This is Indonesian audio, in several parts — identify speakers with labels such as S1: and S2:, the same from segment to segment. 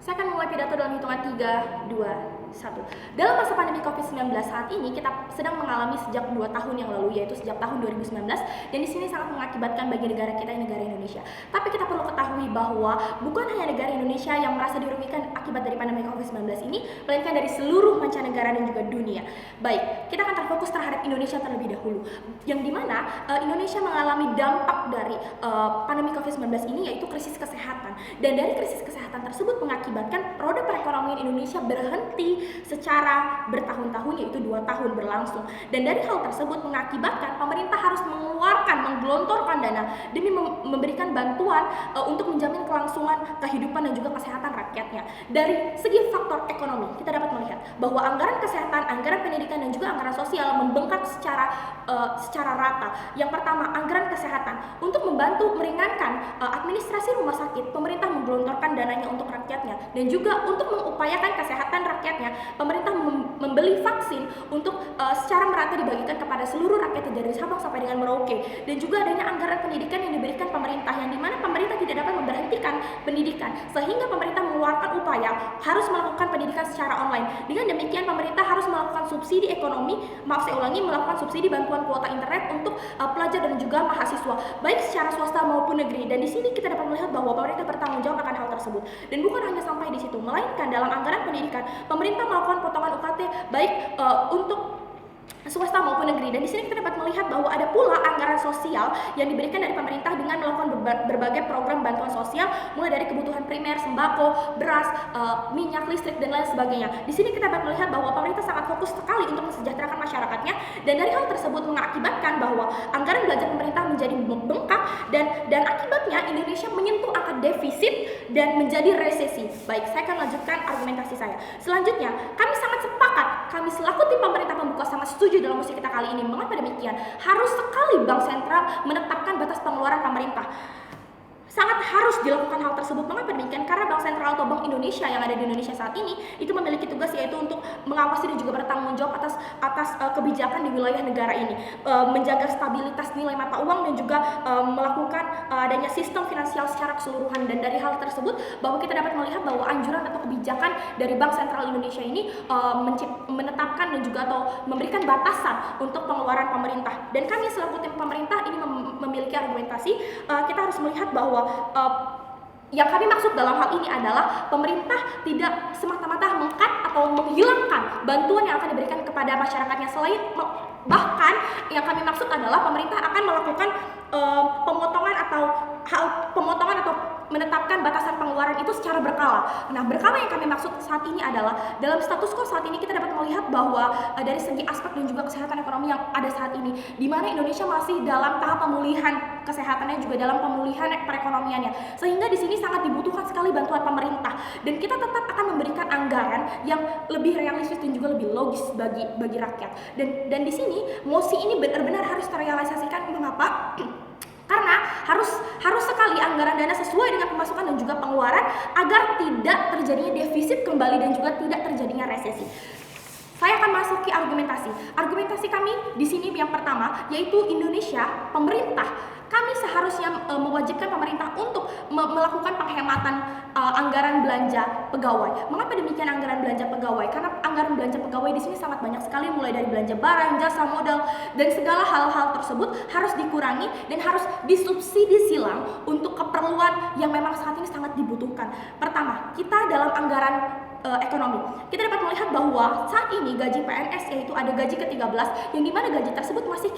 S1: Saya akan mulai pidato dalam hitungan 3, 2, 1. Dalam masa pandemi COVID-19 saat ini, kita sedang mengalami sejak 2 tahun yang lalu, yaitu sejak tahun 2019, dan di sini sangat mengakibatkan bagi negara kita, negara Indonesia. Tapi kita perlu ketahui bahwa bukan hanya negara Indonesia yang merasa dirugikan akibat dari pandemi COVID-19 ini, melainkan dari seluruh mancanegara dan juga dunia. Baik, kita akan terfokus terhadap Indonesia terlebih dahulu, yang dimana Indonesia mengalami dampak dari pandemi COVID-19 ini, yaitu krisis kesehatan. Dan dari krisis kesehatan tersebut mengakibatkan roda perekonomian Indonesia berhenti secara bertahun-tahun, yaitu 2 tahun berlangsung. Dan dari hal tersebut mengakibatkan pemerintah harus menggelontorkan dana demi memberikan bantuan untuk menjamin kelangsungan kehidupan dan juga kesehatan rakyatnya. Dari segi faktor ekonomi, kita dapat melihat bahwa anggaran kesehatan, anggaran pendidikan, dan juga anggaran sosial membengkak secara rata. Yang pertama, anggaran kesehatan. Untuk membantu meringankan administrasi rumah sakit, pemerintah menggelontorkan dananya untuk rakyatnya, dan juga untuk mengupayakan kesehatan rakyatnya, pemerintah membeli vaksin untuk secara merata dibagikan kepada seluruh rakyat dari Sabang sampai dengan Merauke. Dan juga adanya anggaran pendidikan yang diberikan pemerintah, yang dimana pemerintah tidak dapat memberhentikan pendidikan, sehingga pemerintah mengeluarkan upaya harus melakukan pendidikan secara online. Dengan demikian pemerintah harus melakukan subsidi ekonomi, melakukan subsidi bantuan kuota internet untuk pelajar dan juga mahasiswa, baik secara swasta maupun negeri. Dan di sini kita dapat melihat bahwa pemerintah bertanggung jawab akan hal tersebut. Dan bukan hanya sampai di situ, melainkan dalam anggaran pendidikan, pemerintah melakukan potongan UKT baik untuk swasta maupun negeri. Dan di sini kita dapat melihat bahwa ada pula anggaran sosial yang diberikan dari pemerintah dengan melakukan berbagai program bantuan sosial, mulai dari kebutuhan primer, sembako, beras, minyak, listrik, dan lain sebagainya. Di sini kita dapat melihat bahwa pemerintah sangat fokus sekali untuk mensejahterakan masyarakatnya, dan dari hal tersebut mengakibatkan bahwa anggaran belanja pemerintah menjadi membengkak, dan akibatnya Indonesia menyentuh angka defisit dan menjadi resesi. Baik, saya akan lanjutkan argumentasi saya. Selanjutnya, kami sangat sepakat, kami selaku tim pemerintah pembuka sangat setuju dalam musik kita kali ini. Mengapa demikian? Harus sekali Bank Sentral menetapkan batas pengeluaran pemerintah. Sangat harus dilakukan hal tersebut. Mengapa demikian? Karena Bank Sentral atau Bank Indonesia yang ada di Indonesia saat ini itu memiliki tugas, yaitu untuk mengawasi dan juga bertanggung jawab atas kebijakan di wilayah negara ini, menjaga stabilitas nilai mata uang, dan juga melakukan adanya sistem finansial secara keseluruhan. Dan dari hal tersebut bahwa kita dapat melihat bahwa anjuran atau kebijakan dari Bank Sentral Indonesia ini menetapkan dan juga atau memberikan batasan untuk pengeluaran pemerintah. Dan kami selaku tim pemerintah ini memiliki argumentasi, kita harus melihat bahwa yang kami maksud dalam hal ini adalah pemerintah tidak semata-mata meng-cut atau menghilangkan bantuan yang akan diberikan kepada masyarakatnya. Bahkan yang kami maksud adalah pemerintah akan melakukan pemotongan atau menetapkan batasan pengeluaran itu secara berkala. Nah, berkala yang kami maksud saat ini adalah dalam status quo saat ini kita dapat melihat bahwa dari segi aspek dan juga kesehatan ekonomi yang ada saat ini, di mana Indonesia masih dalam tahap pemulihan kesehatannya, juga dalam pemulihan perekonomiannya, sehingga di sini sangat dibutuhkan sekali bantuan pemerintah. Dan kita tetap akan memberikan anggaran yang lebih realistis dan juga lebih logis bagi rakyat. Dan di sini mosi ini benar-benar harus terrealisasikan. Mengapa? Karena harus sekali anggaran dana sesuai dengan pemasukan dan juga pengeluaran agar tidak terjadinya defisit kembali dan juga tidak terjadinya resesi. Saya akan masuki argumentasi. Argumentasi kami di sini yang pertama, yaitu Indonesia, pemerintah. Kami seharusnya mewajibkan pemerintah untuk melakukan penghematan anggaran belanja pegawai. Mengapa demikian anggaran belanja pegawai? Karena anggaran belanja pegawai di sini sangat banyak sekali, mulai dari belanja barang, jasa, modal, dan segala hal-hal tersebut harus dikurangi dan harus disubsidi silang untuk keperluan yang memang saat ini sangat dibutuhkan. Pertama, kita dalam anggaran ekonomi, kita dapat melihat bahwa saat ini gaji PNS, yaitu ada gaji ke-13, yang dimana gaji tersebut masih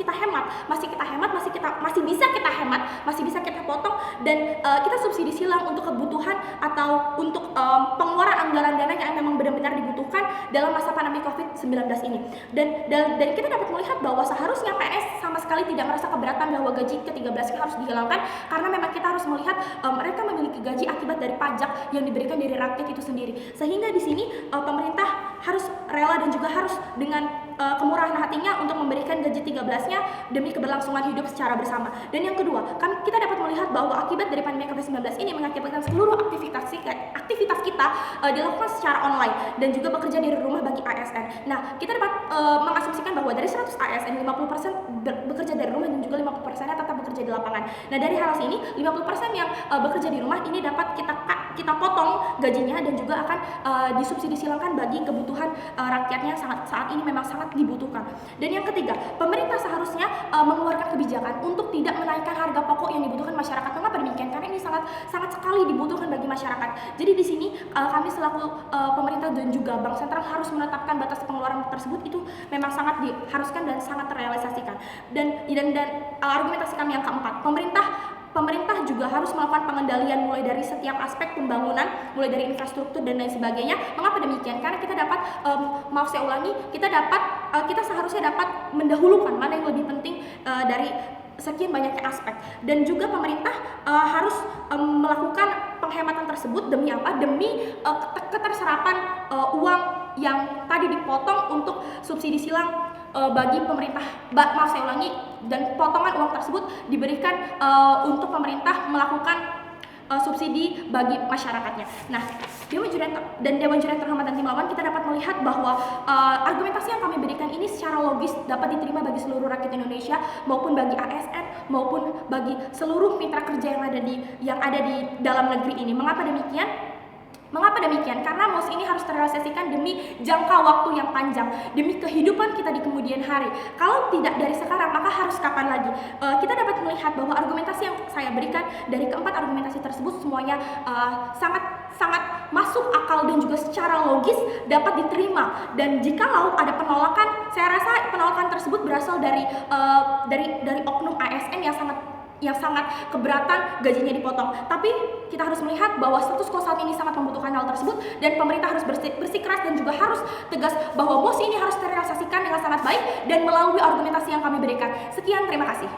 S1: bisa kita potong, dan kita subsidi silang untuk kebutuhan atau untuk pengeluaran anggaran dana yang memang benar-benar dibutuhkan dalam masa pandemi COVID-19 ini. Dan kita dapat melihat bahwa seharusnya PNS sama sekali tidak merasa keberatan bahwa gaji ke-13 harus dihilangkan, karena memang kita harus melihat mereka memiliki gaji akibat dari pajak yang diberikan dari rakyat itu sendiri. Sehingga di sini pemerintah harus rela dan juga harus dengan kemurahan hatinya untuk memberikan gaji 13-nya demi keberlangsungan hidup secara bersama. Dan yang kedua, kita dapat melihat bahwa akibat dari pandemi COVID-19 ini mengakibatkan seluruh aktivitas kita kita dilakukan secara online dan juga bekerja dari rumah bagi ASN. Nah, kita dapat mengasumsikan bahwa dari 100 ASN 50% bekerja dari rumah dan juga 50%-nya tetap bekerja di lapangan. Nah, dari hal ini 50% yang bekerja di rumah ini dapat kita potong gajinya dan juga akan disubsidi silangkan bagi kebutuhan rakyatnya saat ini memang sangat dibutuhkan. Dan yang ketiga, pemerintah seharusnya mengeluarkan kebijakan untuk tidak menaikkan harga pokok yang dibutuhkan masyarakat. Mengapa demikian? Karena ini sangat sekali dibutuhkan bagi masyarakat. Jadi di sini kami selaku pemerintah dan juga Bank Sentral harus menetapkan batas pengeluaran tersebut, itu memang sangat diharuskan dan sangat terrealisasikan. Dan argumentasi kami yang keempat, pemerintah juga harus melakukan pengendalian mulai dari setiap aspek pembangunan, mulai dari infrastruktur dan lain sebagainya. Mengapa demikian? Karena kita dapat, kita seharusnya dapat mendahulukan mana yang lebih penting dari sekian banyaknya aspek. Dan juga pemerintah harus melakukan penghematan tersebut demi apa? Demi keterserapan uang yang tadi dipotong untuk subsidi silang bagi pemerintah. Dan potongan uang tersebut diberikan untuk pemerintah melakukan subsidi bagi masyarakatnya. Nah, Dewan Juri yang terhormat dan tim lawan, kita dapat melihat bahwa argumentasi yang kami berikan ini secara logis dapat diterima bagi seluruh rakyat Indonesia maupun bagi ASN maupun bagi seluruh mitra kerja yang ada di dalam negeri ini. Mengapa demikian? Karena MOS ini harus terrealisasikan demi jangka waktu yang panjang, demi kehidupan kita di kemudian hari. Kalau tidak dari sekarang, maka harus kapan lagi? Kita dapat melihat bahwa argumentasi yang saya berikan dari keempat argumentasi tersebut semuanya sangat masuk akal dan juga secara logis dapat diterima. Dan jikalau ada penolakan, saya rasa penolakan tersebut berasal dari oknum ASN yang sangat keberatan gajinya dipotong. Tapi kita harus melihat bahwa status quo saat ini sangat membutuhkan hal tersebut, dan pemerintah harus bersikeras dan juga harus tegas bahwa MOS ini harus terrealisasikan dengan sangat baik dan melalui argumentasi yang kami berikan. Sekian, terima kasih.